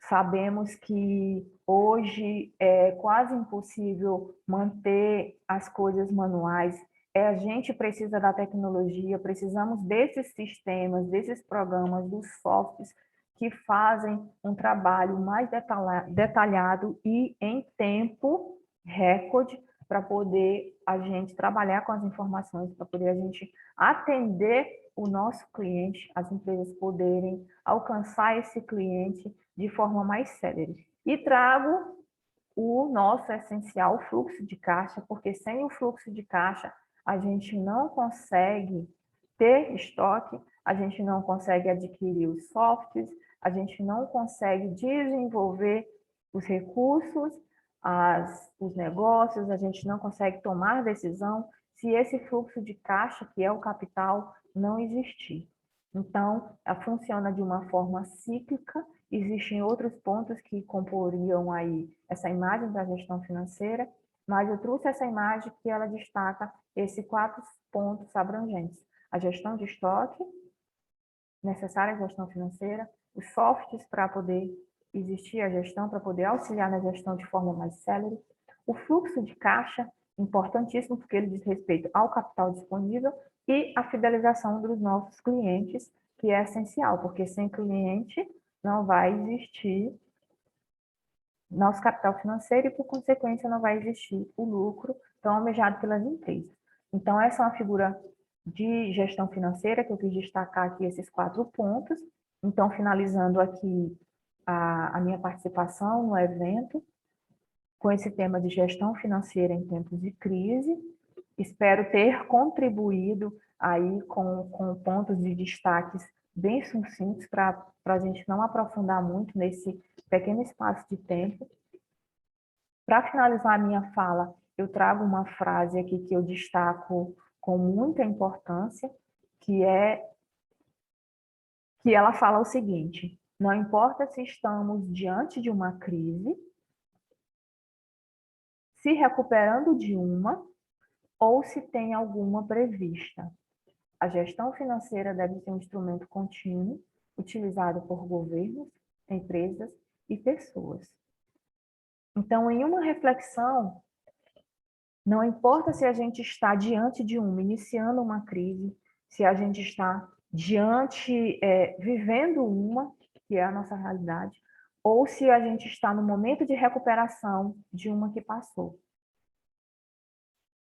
sabemos que hoje é quase impossível manter as coisas manuais. A gente precisa da tecnologia, precisamos desses sistemas, desses programas, dos softwares que fazem um trabalho mais detalhado e em tempo recorde para poder a gente trabalhar com as informações, para poder a gente atender o nosso cliente, as empresas poderem alcançar esse cliente de forma mais célere. E trago o nosso essencial fluxo de caixa, porque sem o fluxo de caixa a gente não consegue ter estoque, a gente não consegue adquirir os softwares, a gente não consegue desenvolver os recursos, os negócios, a gente não consegue tomar decisão se esse fluxo de caixa, que é o capital, não existir. Então, ela funciona de uma forma cíclica. Existem outros pontos que comporiam aí essa imagem da gestão financeira, mas eu trouxe essa imagem que ela destaca esses 4 pontos abrangentes: a gestão de estoque, necessária gestão financeira, os softwares para poder existir a gestão, para poder auxiliar na gestão de forma mais célere, o fluxo de caixa, importantíssimo porque ele diz respeito ao capital disponível, e a fidelização dos nossos clientes, que é essencial, porque sem cliente não vai existir nosso capital financeiro e, por consequência, não vai existir o lucro tão almejado pelas empresas. Então, essa é uma figura de gestão financeira que eu quis destacar aqui esses 4 pontos. Então, finalizando aqui a minha participação no evento, com esse tema de gestão financeira em tempos de crise, espero ter contribuído aí com pontos de destaques bem sucintos para a gente não aprofundar muito nesse pequeno espaço de tempo. Para finalizar a minha fala, eu trago uma frase aqui que eu destaco com muita importância, que ela fala o seguinte: não importa se estamos diante de uma crise, se recuperando de uma, ou se tem alguma prevista. A gestão financeira deve ser um instrumento contínuo, utilizado por governos, empresas e pessoas. Então, em uma reflexão, não importa se a gente está diante de iniciando uma crise, se a gente está vivendo uma, que é a nossa realidade, ou se a gente está no momento de recuperação de uma que passou.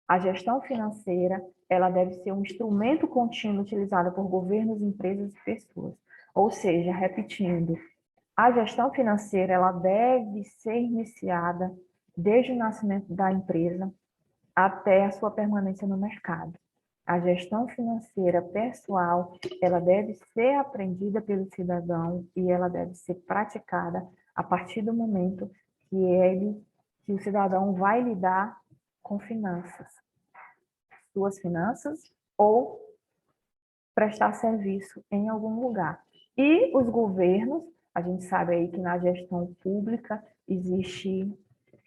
A gestão financeira, ela deve ser um instrumento contínuo utilizado por governos, empresas e pessoas. Ou seja, repetindo, a gestão financeira, ela deve ser iniciada desde o nascimento da empresa até a sua permanência no mercado. A gestão financeira pessoal, ela deve ser aprendida pelo cidadão e ela deve ser praticada a partir do momento que o cidadão vai lidar com finanças, suas finanças, ou prestar serviço em algum lugar. E os governos, a gente sabe aí que na gestão pública existem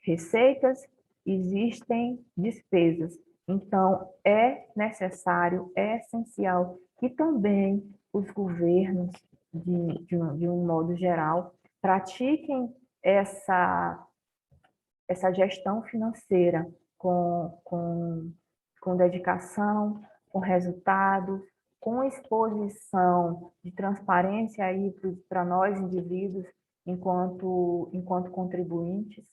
receitas, existem despesas. Então, é necessário, é essencial que também os governos, de um modo geral, pratiquem essa gestão financeira com dedicação, com resultados, com exposição de transparência aí para nós indivíduos enquanto contribuintes.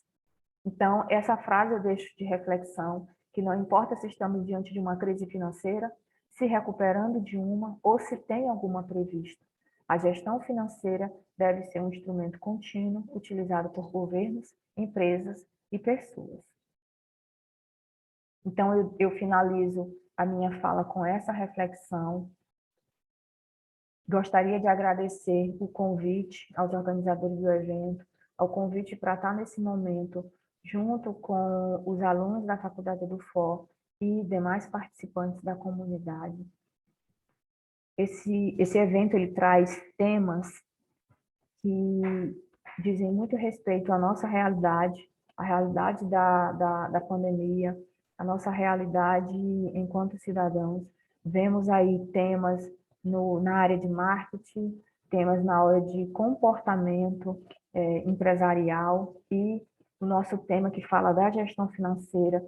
Então, essa frase eu deixo de reflexão, que não importa se estamos diante de uma crise financeira, se recuperando de uma ou se tem alguma prevista. A gestão financeira deve ser um instrumento contínuo utilizado por governos, empresas e pessoas. Então, eu finalizo a minha fala com essa reflexão. Gostaria de agradecer o convite aos organizadores do evento, ao convite para estar nesse momento junto com os alunos da Faculdade do FOR e demais participantes da comunidade. Esse evento ele traz temas que dizem muito respeito à nossa realidade, a realidade da pandemia, a nossa realidade enquanto cidadãos. Vemos aí temas na área de marketing, temas na área de comportamento empresarial e o nosso tema que fala da gestão financeira,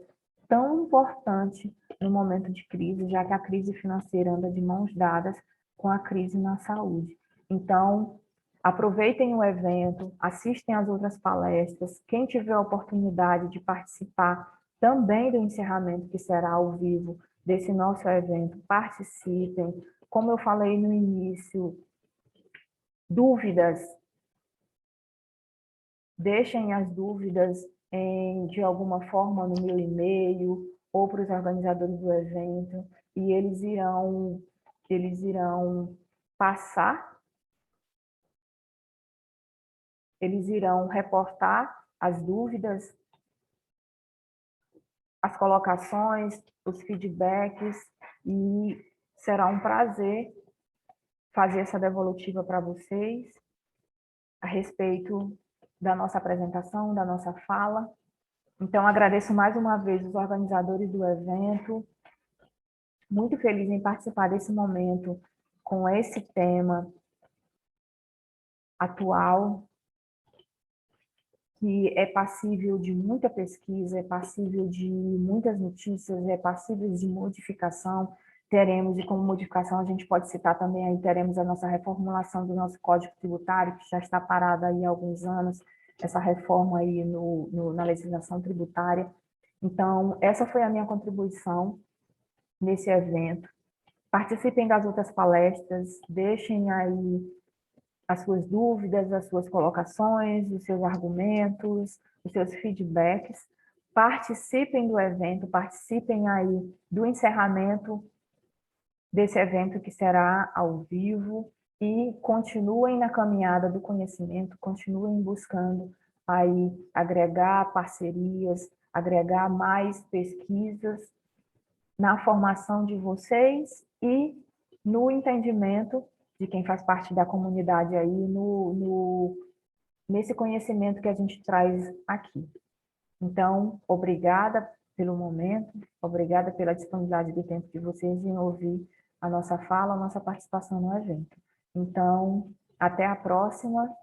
tão importante no momento de crise, já que a crise financeira anda de mãos dadas com a crise na saúde. Então, aproveitem o evento, assistem às outras palestras. Quem tiver a oportunidade de participar também do encerramento, que será ao vivo, desse nosso evento, participem. Como eu falei no início, dúvidas, deixem as dúvidas de alguma forma no meu e-mail ou para os organizadores do evento e eles irão passar, eles irão reportar as dúvidas, as colocações, os feedbacks e será um prazer fazer essa devolutiva para vocês a respeito da nossa apresentação, da nossa fala. Então, agradeço mais uma vez os organizadores do evento, muito feliz em participar desse momento com esse tema atual, que é passível de muita pesquisa, é passível de muitas notícias, é passível de modificação. Teremos, e como modificação a gente pode citar também, aí teremos a nossa reformulação do nosso Código Tributário, que já está parada aí há alguns anos, essa reforma aí na legislação tributária. Então, essa foi a minha contribuição nesse evento. Participem das outras palestras, deixem aí as suas dúvidas, as suas colocações, os seus argumentos, os seus feedbacks. Participem do evento, participem aí do encerramento desse evento que será ao vivo e continuem na caminhada do conhecimento, continuem buscando aí agregar parcerias, agregar mais pesquisas na formação de vocês e no entendimento de quem faz parte da comunidade aí, nesse conhecimento que a gente traz aqui. Então, obrigada pelo momento, obrigada pela disponibilidade do tempo de vocês em ouvir a nossa fala, a nossa participação no evento. Então, até a próxima